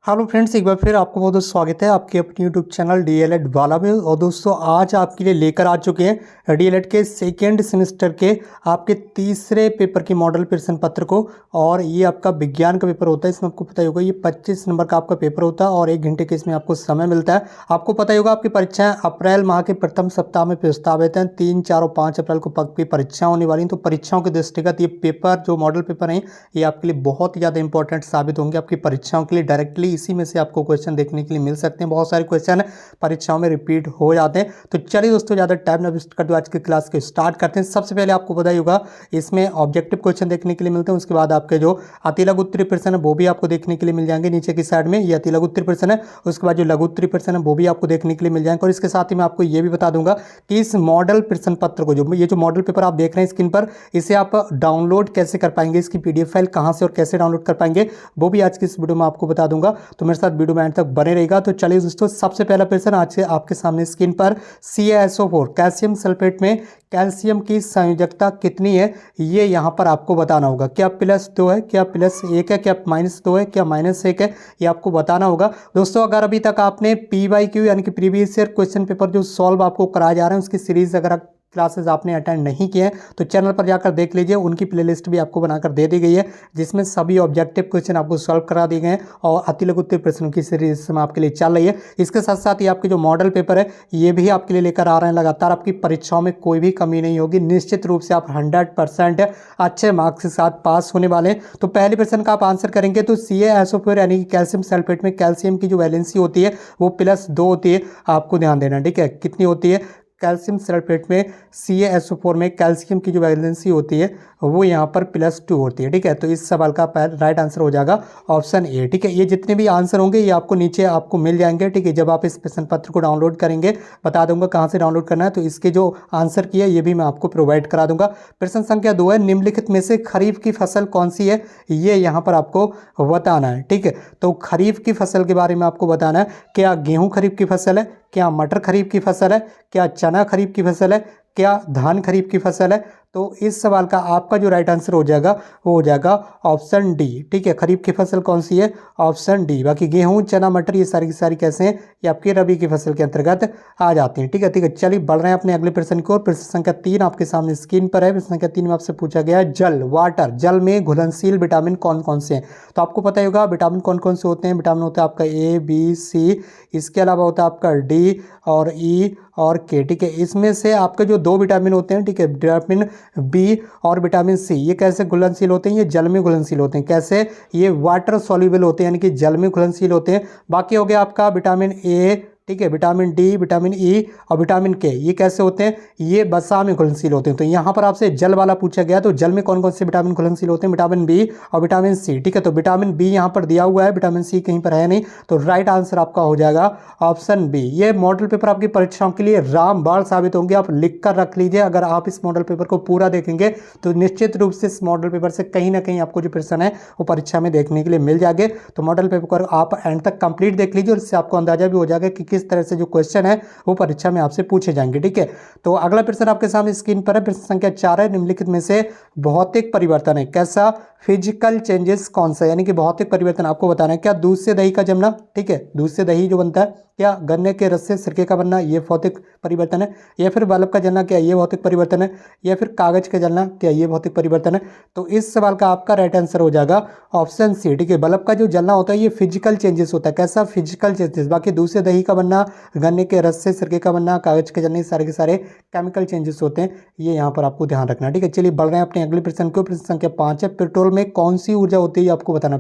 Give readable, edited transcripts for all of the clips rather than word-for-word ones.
Hello friends, एक बार फिर आपको बहुत बहुत स्वागत है आपके अपने यूट्यूब चैनल डीएलएड वाला में। और दोस्तों, आज आपके लिए लेकर आ चुके हैं डीएलएड के सेकेंड सेमेस्टर के आपके तीसरे पेपर की मॉडल प्रश्न पत्र को। और ये आपका विज्ञान का पेपर होता है। इसमें आपको पता ही होगा ये 25 नंबर का आपका पेपर होता है और 1 घंटे के इसमें आपको समय मिलता है। आपको पता ही होगा आपकी परीक्षाएं अप्रैल माह के प्रथम सप्ताह में प्रस्तावित हैं। 3, 4 और 5 अप्रैल को पक्की परीक्षा होने वाली हैं। तो परीक्षाओं के दृष्टिगत ये पेपर जो मॉडल पेपर हैं ये आपके लिए बहुत ही ज़्यादा इंपॉर्टेंट साबित होंगे आपकी परीक्षाओं के लिए। डायरेक्टली इसी में से आपको क्वेश्चन देखने के लिए मिल सकते हैं। बहुत सारे क्वेश्चन परीक्षाओं में रिपीट हो जाते हैं। तो चलिए दोस्तों, ज़्यादा टाइम ना वेस्ट कर दो, आज की क्लास को स्टार्ट करते हैं। सबसे पहले आपको पता ही होगा इसमें ऑब्जेक्टिव क्वेश्चन देखने के लिए मिलते हैं। उसके बाद आपके जो अति लघु उत्तरीय प्रश्न है वो भी आपको देखने के लिए मिल जाएंगे। नीचे की साइड में ये अति लघु उत्तरीय प्रश्न है। उसके बाद जो लघु उत्तरीय प्रश्न है वो भी आपको देखने के लिए मिल जाएंगे। और इसके साथ ही मैं आपको ये भी बता दूंगा कि इस मॉडल प्रश्न पत्र को ये जो मॉडल पेपर आप देख रहे हैं स्क्रीन पर, इसे आप डाउनलोड कैसे कर पाएंगे, इसकी पीडीएफ फाइल कहां से और कैसे डाउनलोड कर पाएंगे वो भी आज की इस वीडियो में आपको बता दूंगा। तो मेरे साथ वीडियो में एंड तक बने रहेगा। तो चलिए दोस्तों, सबसे पहला प्रश्न आज से आपके सामने स्क्रीन पर, CaSO4 कैल्शियम सल्फेट में कैल्शियम की संयोजकता कितनी है ये यहाँ पर आपको बताना होगा। क्या +2 है, क्या +1 है, क्या -2 है, क्या -1 है, ये आपको बताना होगा। दोस्तों, अगर अभी तक आपने PYQ यानी कि प्रीवियस ईयर क्वेश्चन पेपर जो सॉल्व आपको कराए जा रहे हैं उसकी सीरीज अगर क्लासेस आपने अटेंड नहीं किए हैं तो चैनल पर जाकर देख लीजिए। उनकी प्लेलिस्ट भी आपको बनाकर दे दी गई है जिसमें सभी ऑब्जेक्टिव क्वेश्चन आपको सॉल्व करा दिए गए हैं और अति लघु उत्तरीय प्रश्नों की सीरीज में आपके लिए चल रही है। इसके साथ साथ ये आपके जो मॉडल पेपर है ये भी आपके लिए लेकर आ रहे हैं लगातार। आपकी परीक्षाओं में कोई भी कमी नहीं होगी। निश्चित रूप से आप 100% अच्छे मार्क्स के साथ पास होने वाले हैं। तो पहले प्रश्न का आप आंसर करेंगे तो CaSO4 यानी कि कैल्शियम सल्फेट में कैल्शियम की जो वैलेंसी होती है वो +2 होती है। आपको ध्यान देना, ठीक है। कितनी होती है? कैल्शियम सल्फेट में CaSO4 में कैल्शियम की जो वैलेंसी होती है वो यहाँ पर +2 होती है, ठीक है। तो इस सवाल का राइट आंसर हो जाएगा ऑप्शन ए, ठीक है। ये जितने भी आंसर होंगे ये आपको नीचे आपको मिल जाएंगे, ठीक है। जब आप इस प्रश्न पत्र को डाउनलोड करेंगे बता दूंगा कहाँ से डाउनलोड करना है। तो इसके जो आंसर की है ये भी मैं आपको प्रोवाइड करा दूंगा। प्रश्न संख्या 2 है, निम्नलिखित में से खरीफ की फसल कौन सी है ये यहाँ पर आपको बताना है, ठीक है। तो खरीफ की फसल के बारे में आपको बताना है। क्या गेहूँ खरीफ की फसल है, क्या मटर खरीफ की फसल है, क्या चना खरीफ की फसल है, क्या धान खरीफ की फसल है। तो इस सवाल का आपका जो राइट आंसर हो जाएगा वो हो जाएगा ऑप्शन डी, ठीक है। खरीफ की फसल कौन सी है? Option D. बाकी गेहूं, चना, मटर ये सारी की सारी कैसे हैं? ये आपकी रबी की फसल के अंतर्गत आ जाती हैं, ठीक है, ठीक है। चलिए बढ़ रहे हैं अपने अगले प्रश्न की ओर। प्रश्न संख्या 3 आपके सामने स्क्रीन पर है। प्रश्न संख्या 3 में आपसे पूछा गया है जल, वाटर, जल में घुलनशील विटामिन कौन कौन से हैं? तो आपको पता ही होगा विटामिन कौन कौन से होते हैं। विटामिन होता है आपका A, B, C, इसके अलावा होता है आपका D और E और K, ठीक है। इसमें से आपके जो 2 विटामिन होते हैं, ठीक है, विटामिन B और विटामिन C, ये कैसे घुलनशील होते हैं? ये जल में घुलनशील होते हैं। कैसे? ये वाटर सॉल्युबल होते हैं यानी कि जल में घुलनशील होते हैं। बाकी हो गया आपका विटामिन A, ठीक है, विटामिन D, विटामिन E और विटामिन K, ये कैसे होते हैं? ये वसा में घुलनशील होते हैं। तो यहाँ पर आपसे जल वाला पूछा गया तो जल में कौन कौन से विटामिन घुलनशील होते हैं? विटामिन B और विटामिन C, ठीक है। तो विटामिन B यहाँ पर दिया हुआ है, विटामिन C कहीं पर है नहीं। तो राइट आंसर आपका हो जाएगा ऑप्शन बी। ये मॉडल पेपर आपकी परीक्षाओं के लिए रामबाण साबित होंगे। आप लिख कर रख लीजिए। अगर आप इस मॉडल पेपर को पूरा देखेंगे तो निश्चित रूप से इस मॉडल पेपर से कहीं ना कहीं आपको जो प्रश्न है वो परीक्षा में देखने के लिए मिल जाएंगे। तो मॉडल पेपर आप एंड तक कंप्लीट देख लीजिए और इससे आपको अंदाजा भी हो जाएगा कि किस तरह से जो क्वेश्चन है वो परीक्षा में आपसे पूछे जाएंगे, ठीक है। तो अगला प्रश्न आपके सामने स्क्रीन पर है। प्रश्न संख्या 4 है, निम्नलिखित में से भौतिक परिवर्तन है कैसा? फिजिकल चेंजेस कौन सा? यानी कि भौतिक परिवर्तन आपको बताना है। क्या दूध से दही का जमना, ठीक है, दूध से दही जो बनता है, क्या गन्ने के रस से सिरके का बनना, ये भौतिक परिवर्तन है, या फिर बल्ब का जलना, क्या ये भौतिक परिवर्तन है, या फिर कागज का जलना, क्या ये भौतिक परिवर्तन है? तो इस सवाल का आपका राइट आंसर हो जाएगा ऑप्शन सी, ठीक है। बल्ब का जो जलना होता है ये फिजिकल चेंजेस होता है। कैसा? Physical changes. बाकी दूध से दही का बनना, गन्ने के रस से सिरके का बनना, कागज के जलने, सारे के सारे केमिकल चेंजेस होते हैं। ये यहाँ पर आपको ध्यान रखना, ठीक है। चलिए बढ़ रहे हैं अपने अगले प्रश्न को। प्रश्न संख्या 5 है, पेट्रोल में कौन सी ऊर्जा होती है आपको बताना।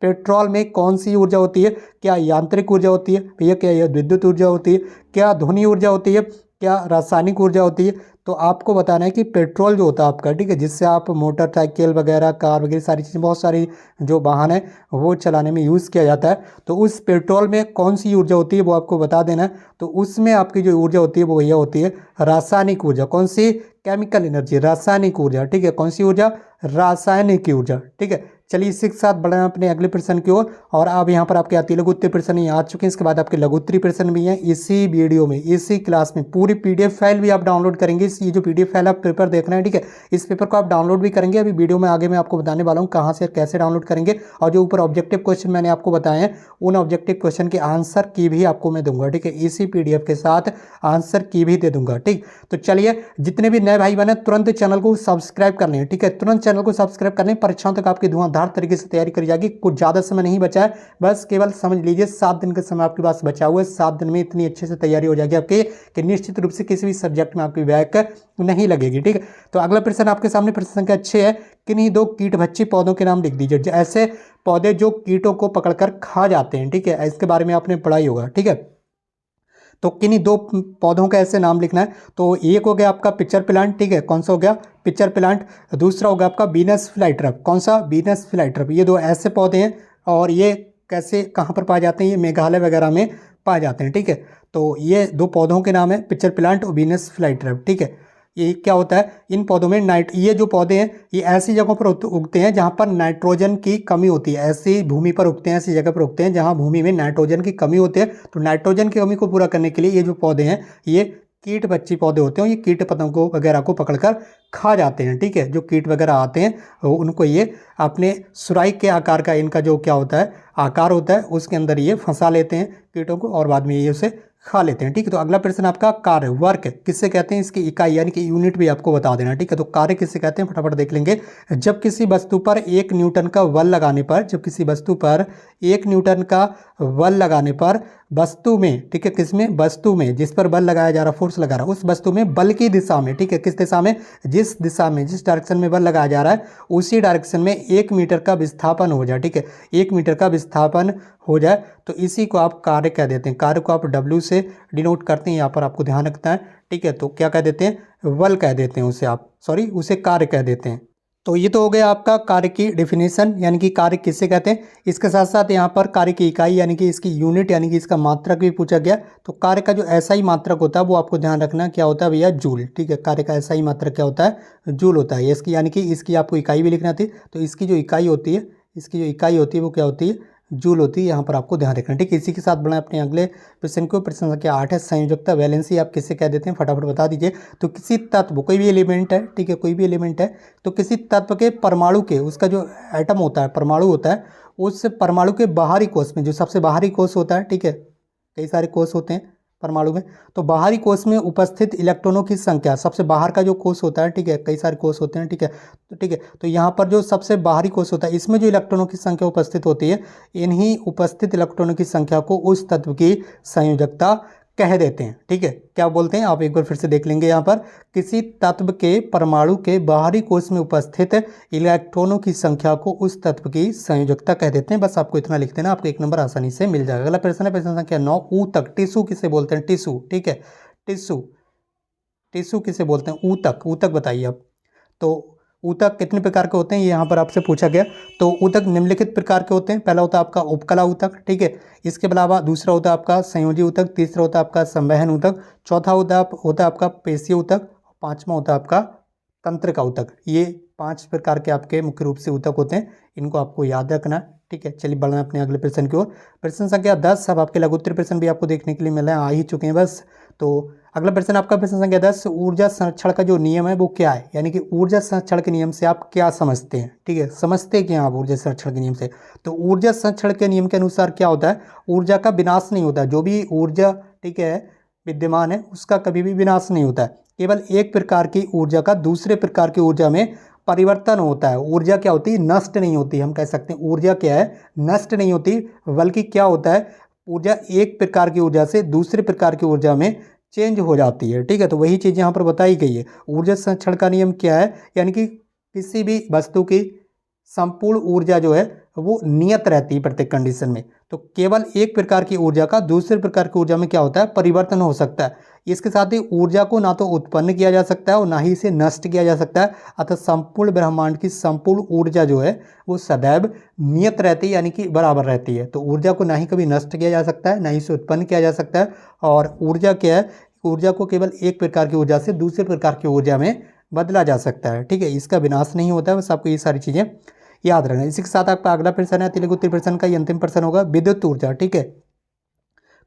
पेट्रोल में कौन सी ऊर्जा होती है? क्या यांत्रिक ऊर्जा होती है भैया, क्या यह विद्युत ऊर्जा होती है, क्या ध्वनि ऊर्जा होती है, क्या रासायनिक ऊर्जा होती है? तो आपको बताना है कि पेट्रोल जो होता है आपका, ठीक है, जिससे आप मोटरसाइकिल वगैरह, कार वगैरह सारी चीज़ें, बहुत सारी जो वाहन है वो चलाने में यूज़ किया जाता है। तो उस पेट्रोल में कौन सी ऊर्जा होती है वो आपको बता देना है। तो उसमें आपकी जो ऊर्जा होती है वो भैया होती है रासायनिक ऊर्जा। कौन सी? केमिकल एनर्जी, रासायनिक ऊर्जा, ठीक है। कौन सी ऊर्जा? रासायनिक ऊर्जा, ठीक है। चलिए इसी के साथ बढ़े अपने अगले प्रश्न की ओर। और अब यहाँ पर आपके अति लघु उत्तरीय प्रश्न ये आ चुके हैं। इसके बाद आपके लघु उत्तरीय प्रश्न भी हैं इसी वीडियो में, इसी क्लास में। पूरी पीडीएफ फाइल भी आप डाउनलोड करेंगे। ये जो पीडीएफ फाइल आप पेपर देखना है, ठीक है, इस पेपर को आप डाउनलोड भी करेंगे। अभी वीडियो में आगे मैं आपको बताने वाला हूँ कहाँ से कैसे डाउनलोड करेंगे। और जो ऊपर ऑब्जेक्टिव क्वेश्चन मैंने आपको बताए हैं, उन ऑब्जेक्टिव क्वेश्चन के आंसर की भी आपको मैं दूंगा, ठीक है, इसी पीडीएफ के साथ आंसर की भी दे दूंगा, ठीक। तो चलिए, जितने भी नए भाई बने तुरंत चैनल को सब्सक्राइब कर लें, ठीक है, तुरंत चैनल को सब्सक्राइब कर लें। परीक्षाओं तक आपकी धुआंधार तरीके से तैयारी करी जाएगी। कुछ ज़्यादा समय नहीं बचा है, बस केवल समझ लीजिए 7 दिन का समय आपके पास बचा हुआ है। 7 दिन में इतनी अच्छे से तैयारी हो जाएगी आपकी कि निश्चित रूप से किसी भी सब्जेक्ट में आपकी बैक नहीं लगेगी, ठीक है। तो अगला प्रश्न आपके सामने, प्रश्न संख्या 6 है। किन्हीं 2 कीटभक्षी पौधों के नाम लिख दीजिए। ऐसे पौधे जो कीटों को पकड़कर खा जाते हैं, ठीक है, इसके बारे में आपने पढ़ा ही होगा, ठीक है। तो किन्हीं 2 पौधों का ऐसे नाम लिखना है। तो एक हो गया आपका पिक्चर प्लांट, ठीक है, कौन सा हो गया, पिक्चर प्लांट। दूसरा होगा आपका वीनस फ्लाईट्रप, कौन सा, वीनस फ्लाईट्रप। ये 2 ऐसे पौधे हैं और ये कैसे कहाँ पर पाए जाते हैं, ये मेघालय वगैरह में पाए जाते हैं, ठीक है। तो ये 2 पौधों के नाम है, पिक्चर प्लांट और वीनस फ्लाईट्रप, ठीक है। ये क्या होता है, इन पौधों में ये जो पौधे हैं ये ऐसी जगहों पर उगते हैं जहाँ पर नाइट्रोजन की कमी होती है। ऐसी भूमि पर उगते हैं, ऐसी जगह पर उगते हैं जहाँ भूमि में नाइट्रोजन की कमी होती है। तो नाइट्रोजन की कमी को पूरा करने के लिए ये जो पौधे हैं ये कीटभक्षी पौधे होते हैं। ये कीट पतंगों वगैरह को पकड़कर खा जाते हैं, ठीक है। जो कीट वगैरह आते हैं उनको ये अपने सुराही के आकार का, इनका जो क्या होता है आकार होता है, उसके अंदर ये फंसा लेते हैं कीटों को और बाद में ये उसे खा लेते हैं, ठीक है। तो अगला प्रश्न आपका, कार्य, वर्क किससे कहते हैं, इसकी इकाई यानी कि यूनिट भी आपको बता देना, ठीक है। तो कार्य किससे कहते हैं फटाफट देख लेंगे। जब किसी वस्तु पर 1 न्यूटन का बल लगाने पर, जब किसी वस्तु पर 1 न्यूटन का बल लगाने पर वस्तु में, ठीक है, किसमें, वस्तु में, जिस पर बल लगाया जा रहा, फोर्स लगा रहा, उस वस्तु में बल की दिशा में, ठीक है, किस दिशा में, जिस दिशा में, जिस डायरेक्शन में बल लगाया जा रहा है उसी डायरेक्शन में 1 मीटर का विस्थापन हो जाए, ठीक है, 1 मीटर का विस्थापन हो जाए तो इसी को आप कार्य कह देते हैं। कार्य को आप W से डिनोट करते हैं, यहाँ पर आपको ध्यान रखना है, ठीक है। तो क्या कह देते हैं, बल कह देते हैं उसे आप, सॉरी, उसे कार्य कह देते हैं। तो ये तो हो गया आपका कार्य की डेफिनेशन, यानी कि कार्य किससे कहते हैं। इसके साथ साथ यहाँ पर कार्य की इकाई यानी कि इसकी यूनिट यानी कि इसका मात्रक भी पूछा गया। तो कार्य का जो ऐसा ही मात्रक होता है वो आपको ध्यान रखना क्या होता है भैया, जूल, ठीक है। कार्य का ऐसा ही मात्रक क्या होता है, जूल होता है। इसकी यानी कि इसकी आपको इकाई भी लिखना थी। तो इसकी जो इकाई होती है, इसकी जो इकाई होती है वो क्या होती है, जूल होती है। यहाँ पर आपको ध्यान रखना, ठीक है। इसी के साथ बढ़ाएं अपने अगले प्रश्न को। प्रश्न संख्या 8 है, संयोजकता, वैलेंसी आप किससे कह देते हैं फटाफट बता दीजिए। तो किसी तत्व, कोई भी एलिमेंट है, ठीक है, कोई भी एलिमेंट है, तो किसी तत्व के परमाणु के, उसका जो एटम होता है, परमाणु होता है, उस परमाणु के बाहरी कोष में, जो सबसे बाहरी कोष होता है, ठीक है, कई सारे कोष होते हैं परमाणु में, तो बाहरी कोष में उपस्थित इलेक्ट्रॉनों की संख्या, सबसे बाहर का जो कोष होता है, ठीक है, कई सारे कोष होते हैं, ठीक है, तो ठीक है, तो यहाँ पर जो सबसे बाहरी कोष होता है इसमें जो इलेक्ट्रॉनों की संख्या उपस्थित होती है, इन्हीं उपस्थित इलेक्ट्रॉनों की संख्या को उस तत्व की संयोजकता कह देते हैं, ठीक है। क्या बोलते हैं आप एक बार फिर से देख लेंगे। यहाँ पर किसी तत्व के परमाणु के बाहरी कोष में उपस्थित इलेक्ट्रॉनों की संख्या को उस तत्व की संयोजकता कह देते हैं। बस आपको इतना लिख देना, आपको 1 नंबर आसानी से मिल जाएगा। अगला प्रश्न है प्रश्न संख्या 9, ऊतक, टिश्यू किसे बोलते हैं, टिश्यू, ठीक है, टिश्यू, टिश्यू किसे बोलते हैं, ऊतक, ऊतक बताइए आप। तो ऊतक कितने प्रकार के होते हैं ये यहाँ पर आपसे पूछा गया। तो ऊतक निम्नलिखित प्रकार के होते हैं। पहला होता है आपका उपकला ऊतक, ठीक है, इसके अलावा दूसरा होता है आपका संयोजी ऊतक, तीसरा होता है आपका संवहन ऊतक, चौथा होता है आपका पेशीय ऊतक, पांचवा होता है आपका तंत्रिका ऊतक। ये 5 प्रकार के आपके मुख्य रूप से ऊतक होते हैं, इनको आपको याद रखना है, ठीक है। चलिए बढ़ना अपने अगले प्रश्न की ओर। प्रश्न संख्या 10, अब आपके लघु उत्तरीय प्रश्न भी आपको देखने के लिए मिल रहे हैं, आ ही चुके हैं बस। तो अगला प्रश्न आपका प्रश्न संख्या 10, ऊर्जा संरक्षण का जो नियम है वो क्या है, यानी कि ऊर्जा संरक्षण के नियम से आप क्या समझते हैं, ठीक है, समझते क्या आप ऊर्जा संरक्षण के नियम से। तो ऊर्जा संरक्षण के नियम के अनुसार क्या होता है, ऊर्जा का विनाश नहीं होता, जो भी ऊर्जा, ठीक है, विद्यमान है उसका कभी भी विनाश नहीं होता है। केवल एक प्रकार की ऊर्जा का दूसरे प्रकार की ऊर्जा में परिवर्तन होता है। ऊर्जा क्या होती है, नष्ट नहीं होती। हम कह सकते हैं ऊर्जा क्या है, नष्ट नहीं होती, बल्कि क्या होता है, ऊर्जा एक प्रकार की ऊर्जा से दूसरे प्रकार की ऊर्जा में चेंज हो जाती है, ठीक है। तो वही चीज़ यहाँ पर बताई गई है। ऊर्जा संरक्षण का नियम क्या है, यानी कि किसी भी वस्तु की संपूर्ण ऊर्जा जो है वो नियत रहती है प्रत्येक कंडीशन में। तो केवल एक प्रकार की ऊर्जा का दूसरे प्रकार की ऊर्जा में क्या होता है, परिवर्तन हो सकता है। इसके साथ ही ऊर्जा को ना तो उत्पन्न किया जा सकता है और ना ही इसे नष्ट किया जा सकता है। अतः संपूर्ण ब्रह्मांड की संपूर्ण ऊर्जा जो है वो सदैव नियत रहती है, यानी कि बराबर रहती है। तो ऊर्जा को ना ही कभी नष्ट किया जा सकता है, ना ही इसे उत्पन्न किया जा सकता है। और ऊर्जा क्या है, ऊर्जा को केवल एक प्रकार की ऊर्जा से दूसरे प्रकार की ऊर्जा में बदला जा सकता है, ठीक है, इसका विनाश नहीं होता है। बस आपको ये सारी चीज़ें याद रखना। इसी के साथ आपका अगला प्रश्न है, तेलुगु प्रश्न का ये अंतिम प्रश्न होगा, विद्युत ऊर्जा, ठीक है,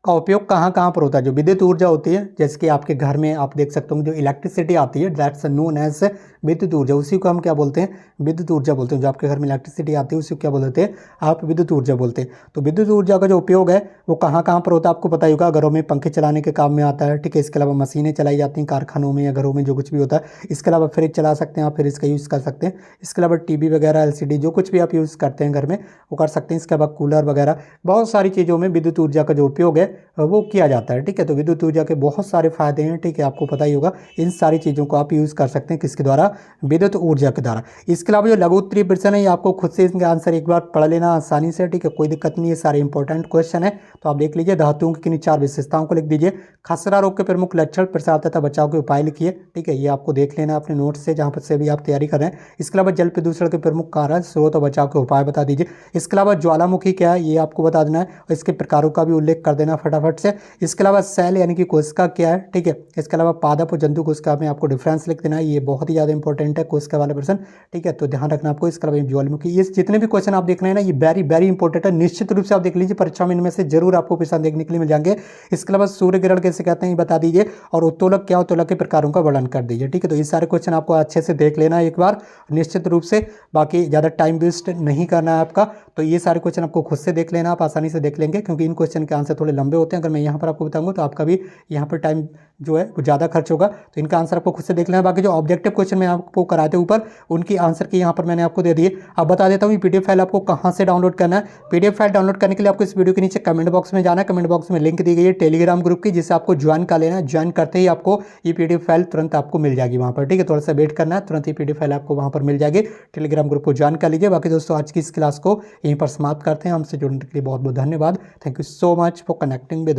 का उपयोग कहाँ कहाँ पर होता है। जो विद्युत ऊर्जा होती है, जैसे कि आपके घर में आप देख सकते हो जो इलेक्ट्रिसिटी आती है, दैट्स नोन एज विद्युत ऊर्जा, उसी को हम क्या बोलते हैं, विद्युत ऊर्जा बोलते हैं। जो आपके घर में इलेक्ट्रिसिटी आती है उसी को क्या बोलते हैं, आप विद्युत ऊर्जा बोलते हैं। तो विद्युत ऊर्जा का जो उपयोग है वो कहाँ कहाँ पर होता है आपको पता ही होगा। घरों में पंखे चलाने के काम में आता है, ठीक है। इसके अलावा मशीनें चलाई जाती हैं कारखानों में या घरों में, जो कुछ भी होता है। इसके अलावा फ्रिज चला सकते हैं आप, फिर इसका यूज़ कर सकते हैं। इसके अलावा टीवी वगैरह, एलसीडी, जो कुछ भी आप यूज़ करते हैं घर में वो कर सकते हैं। इसके अलावा कूलर वगैरह, बहुत सारी चीज़ों में विद्युत ऊर्जा का जो उपयोग है वो किया जाता है, ठीक है। तो विद्युत ऊर्जा के बहुत सारे फायदे हैं, ठीक है, आपको पता ही होगा। इन सारी चीज़ों को आप यूज़ कर सकते हैं किसके द्वारा, विद्युत ऊर्जा के द्वारा। इसके अलावा जो लघु उत्तरीय प्रश्न है ये आपको खुद से इनके आंसर एक बार पढ़ लेना आसानी से, ठीक है, कोई दिक्कत नहीं है, सारे इंपॉर्टेंट क्वेश्चन है। तो आप देख लीजिए, धातुओं की किन्हीं 4 विशेषताओं को लिख दीजिए। खसरा रोग के प्रमुख लक्षण, प्रसार तथा बचाव के उपाय लिखिए, ठीक है, ये आपको देख लेना अपने नोट से जहाँ पर से भी आप तैयारी कर रहे हैं। इसके अलावा जल प्रदूषण के प्रमुख कारण, स्रोत और बचाव के उपाय बता दीजिए। इसके अलावा ज्वालामुखी क्या है ये आपको बता देना है और इसके प्रकारों का भी उल्लेख कर देना फटाफट से। इसके अलावा सेल यानी कि कोशिका क्या है, ठीक है। इसके अलावा पादप और जंतु कोशिका में आपको डिफरेंस लिख देना है, ये बहुत ही ज़्यादा इंपॉर्टेंट है कोशिका वाला प्रश्न, ठीक है, तो ध्यान रखना आपको। इसके अलावा ज्वालामुखी, ये जितने भी क्वेश्चन आप देख रहे हैं ना ये वेरी वेरी इंपॉर्टेंट है, निश्चित रूप से आप देख लीजिए, परीक्षा में इनमें से जरूर आपको प्रश्न देखने के लिए मिल जाएंगे। इसके अलावा सूर्य ग्रहण कैसे कहते हैं ये बता दीजिए, और उत्तोलक क्या, उत्तोलक के प्रकारों का वर्णन कर दीजिए, ठीक है। तो ये सारे क्वेश्चन आपको अच्छे से देख लेना है एक बार निश्चित रूप से, बाकी ज़्यादा टाइम वेस्ट नहीं करना है आपका। तो ये सारे क्वेश्चन आपको खुद से देख लेना, आप आसानी से देख लेंगे, क्योंकि इन क्वेश्चन के आंसर थोड़े लंबे होते हैं। अगर मैं यहाँ पर आपको बताऊंगा तो आपका भी यहाँ पर टाइम जो है वो ज़्यादा खर्च होगा, तो इनका आंसर आपको खुद से देख लेना। बाकी जो ऑब्जेक्टिव क्वेश्चन मैं आपको कराते ऊपर उनकी आंसर की यहाँ पर मैंने आपको दे दिए। अब बता देता हूँ ये पीडीएफ फाइल आपको कहाँ से डाउनलोड करना है। पीडीएफ फाइल डाउनलोड करने के लिए आपको इस वीडियो के नीचे कमेंट बॉक्स में जाना है, कमेंट बॉक्स में लिंक दी गई है टेलीग्राम ग्रुप की, जिसे आपको ज्वाइन कर लेना है। ज्वाइन करते ही आपको ये पीडीएफ फाइल तुरंत आपको मिल जाएगी वहाँ पर, ठीक है, थोड़ा सा वेट करना है, तुरंत ये पीडीएफ फाइल आपको वहाँ पर मिल जाएगी। टेलीग्राम ग्रुप को ज्वाइन कर लीजिए। बाकी दोस्तों आज की इस क्लास को यहीं पर समाप्त करते हैं। हमसे जुड़ने के लिए बहुत बहुत धन्यवाद। Thank you so much for connecting with